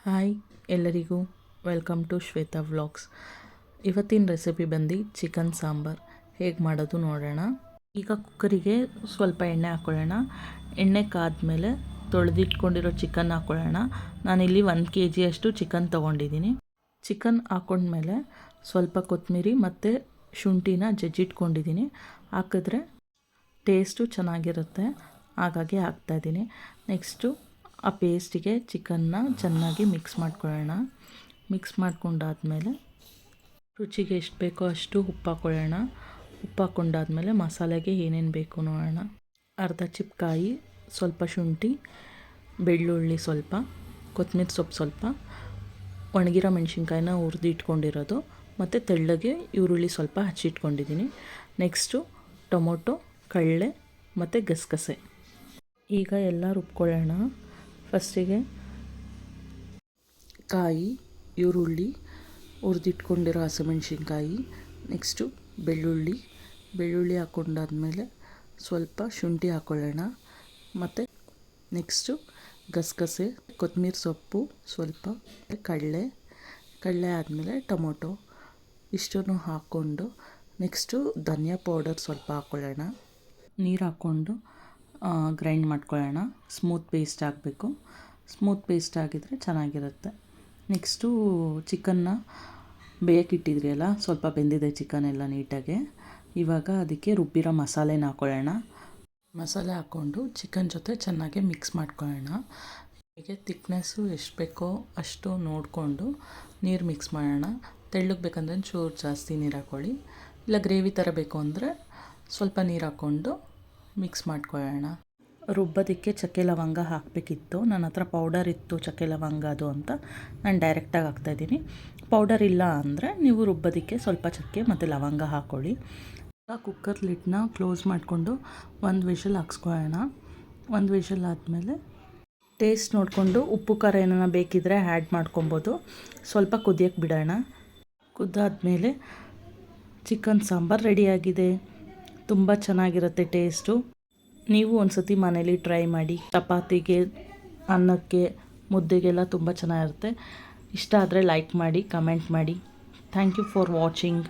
Hi ಎಲ್ಲರಿಗೂ welcome to Shweta vlogs. ಇವತ್ತಿನ recipe ಬಂದು ಚಿಕನ್ ಸಾಂಬಾರ್ ಹೇಗೆ ಮಾಡೋದು ನೋಡೋಣ. ಈಗ ಕುಕ್ಕರಿಗೆ ಸ್ವಲ್ಪ ಎಣ್ಣೆ ಹಾಕ್ಕೊಳ್ಳೋಣ. ಎಣ್ಣೆ ಕಾದ್ಮೇಲೆ ತೊಳೆದಿಟ್ಕೊಂಡಿರೋ ಚಿಕನ್ ಹಾಕ್ಕೊಳ್ಳೋಣ. ನಾನಿಲ್ಲಿ 1 kg ಅಷ್ಟು ಚಿಕನ್ ತೊಗೊಂಡಿದ್ದೀನಿ. ಚಿಕನ್ ಹಾಕ್ಕೊಂಡ್ಮೇಲೆ ಸ್ವಲ್ಪ ಕೊತ್ತಂಬರಿ ಮತ್ತು ಶುಂಠಿನ ಜಜ್ಜಿಟ್ಕೊಂಡಿದ್ದೀನಿ. ಹಾಕಿದ್ರೆ ಟೇಸ್ಟು ಚೆನ್ನಾಗಿರುತ್ತೆ, ಹಾಗಾಗಿ ಹಾಕ್ತಾಯಿದ್ದೀನಿ. ನೆಕ್ಸ್ಟು ಆ ಪೇಸ್ಟಿಗೆ ಚಿಕನ್ನ ಚೆನ್ನಾಗಿ ಮಿಕ್ಸ್ ಮಾಡ್ಕೊಳ್ಳೋಣ. ಮಿಕ್ಸ್ ಮಾಡ್ಕೊಂಡಾದ್ಮೇಲೆ ರುಚಿಗೆ ಎಷ್ಟು ಬೇಕೋ ಅಷ್ಟು ಉಪ್ಪು ಹಾಕ್ಕೊಳ್ಳೋಣ. ಉಪ್ಪು ಹಾಕ್ಕೊಂಡಾದ್ಮೇಲೆ ಮಸಾಲೆಗೆ ಏನೇನು ಬೇಕು ನೋಡೋಣ. ಅರ್ಧ ಚಿಪ್ಕಾಯಿ, ಸ್ವಲ್ಪ ಶುಂಠಿ, ಬೆಳ್ಳುಳ್ಳಿ ಸ್ವಲ್ಪ, ಕೊತ್ತಂಬರಿ ಸೊಪ್ಪು ಸ್ವಲ್ಪ, ಒಣಗಿರೋ ಮೆಣಸಿನ್ಕಾಯಿನ ಹುರಿದು ಇಟ್ಕೊಂಡಿರೋದು ಮತ್ತು ತೆಳ್ಳಗೆ ಈರುಳ್ಳಿ ಸ್ವಲ್ಪ ಹಚ್ಚಿಟ್ಕೊಂಡಿದ್ದೀನಿ. ನೆಕ್ಸ್ಟು ಟೊಮೊಟೊ, ಕಡಲೆ ಮತ್ತು ಗಸಗಸೆ. ಈಗ ಎಲ್ಲ ರುಬ್ಕೊಳ್ಳೋಣ. ಫಸ್ಟಿಗೆ ಕಾಯಿ, ಈರುಳ್ಳಿ, ಹುರಿದಿಟ್ಕೊಂಡಿರೋ ಹಸಿಮೆಣ್ಸಿನ್ಕಾಯಿ, ನೆಕ್ಸ್ಟು ಬೆಳ್ಳುಳ್ಳಿ ಹಾಕ್ಕೊಂಡಾದ್ಮೇಲೆ ಸ್ವಲ್ಪ ಶುಂಠಿ ಹಾಕ್ಕೊಳ್ಳೋಣ. ಮತ್ತು ನೆಕ್ಸ್ಟು ಗಸಗಸೆ, ಕೊತ್ತಂಬರಿ ಸೊಪ್ಪು ಸ್ವಲ್ಪ, ಕಡಲೆ ಆದಮೇಲೆ ಟೊಮೊಟೊ ಇಷ್ಟನ್ನು ಹಾಕ್ಕೊಂಡು ನೆಕ್ಸ್ಟು ಧನಿಯಾ ಪೌಡರ್ ಸ್ವಲ್ಪ ಹಾಕ್ಕೊಳ್ಳೋಣ. ನೀರು ಹಾಕ್ಕೊಂಡು ಗ್ರೈಂಡ್ ಮಾಡ್ಕೊಳ್ಳೋಣ. ಸ್ಮೂತ್ ಪೇಸ್ಟ್ ಆಗಬೇಕು. ಸ್ಮೂತ್ ಪೇಸ್ಟ್ ಆಗಿದ್ದರೆ ಚೆನ್ನಾಗಿರುತ್ತೆ. ನೆಕ್ಸ್ಟು ಚಿಕನ್ನ ಬೇಯಕ್ಕಿಟ್ಟಿದ್ರಿ ಸ್ವಲ್ಪ ಬೆಂದಿದೆ ಚಿಕನ್ ಎಲ್ಲ ನೀಟಾಗೆ. ಇವಾಗ ಅದಕ್ಕೆ ರುಬ್ಬಿರೋ ಮಸಾಲೆನ ಹಾಕ್ಕೊಳ್ಳೋಣ. ಮಸಾಲೆ ಹಾಕ್ಕೊಂಡು ಚಿಕನ್ ಜೊತೆ ಚೆನ್ನಾಗಿ ಮಿಕ್ಸ್ ಮಾಡ್ಕೊಳ್ಳೋಣ. ಹೀಗೆ ತಿಕ್ನೆಸ್ಸು ಎಷ್ಟು ಬೇಕೋ ಅಷ್ಟು ನೋಡಿಕೊಂಡು ನೀರು ಮಿಕ್ಸ್ ಮಾಡೋಣ. ತೆಳ್ಳಗೆ ಬೇಕಂದ್ರೆ ಚೂರು ಜಾಸ್ತಿ ನೀರು ಹಾಕ್ಕೊಳ್ಳಿ, ಇಲ್ಲ ಗ್ರೇವಿ ಥರ ಬೇಕು ಅಂದರೆ ಸ್ವಲ್ಪ ನೀರು ಹಾಕ್ಕೊಂಡು ಮಿಕ್ಸ್ ಮಾಡ್ಕೊಳ್ಳೋಣ. ರುಬ್ಬೋದಕ್ಕೆ ಚಕ್ಕೆ ಲವಂಗ ಹಾಕಬೇಕಿತ್ತು. ನನ್ನ ಹತ್ರ ಪೌಡರ್ ಇತ್ತು ಚಕ್ಕೆ ಲವಂಗ ಅದು ಅಂತ ನಾನು ಡೈರೆಕ್ಟಾಗಿ ಹಾಕ್ತಾಯಿದ್ದೀನಿ. ಪೌಡರ್ ಇಲ್ಲ ಅಂದರೆ ನೀವು ರುಬ್ಬೋದಕ್ಕೆ ಸ್ವಲ್ಪ ಚಕ್ಕೆ ಮತ್ತು ಲವಂಗ ಹಾಕ್ಕೊಳ್ಳಿ. ಕುಕ್ಕರ್ ಲಿಡ್ನ ಕ್ಲೋಸ್ ಮಾಡಿಕೊಂಡು 1 ವಿಷಲ್ ಹಾಕ್ಸ್ಕೊಳ್ಳೋಣ. 1 ವಿಷಲ್ ಆದಮೇಲೆ ಟೇಸ್ಟ್ ನೋಡಿಕೊಂಡು ಉಪ್ಪು ಖಾರ ಏನಾರ ಬೇಕಿದ್ದರೆ ಆ್ಯಡ್ ಮಾಡ್ಕೊಬೋದು. ಸ್ವಲ್ಪ ಕುದಿಯೋಕ್ಕೆ ಬಿಡೋಣ. ಕುದ್ದಾದ್ಮೇಲೆ ಚಿಕನ್ ಸಾಂಬಾರು ರೆಡಿಯಾಗಿದೆ. ತುಂಬ ಚೆನ್ನಾಗಿರುತ್ತೆ ಟೇಸ್ಟು. ನೀವು ಒಂದು ಸತಿ ಮನೇಲಿ ಟ್ರೈ ಮಾಡಿ. ಚಪಾತಿಗೆ, ಅನ್ನಕ್ಕೆ, ಮುದ್ದೆಗೆಲ್ಲ ತುಂಬ ಚೆನ್ನಾಗಿರುತ್ತೆ. ಇಷ್ಟ ಆದರೆ ಲೈಕ್ ಮಾಡಿ, ಕಮೆಂಟ್ ಮಾಡಿ. Thank you for watching.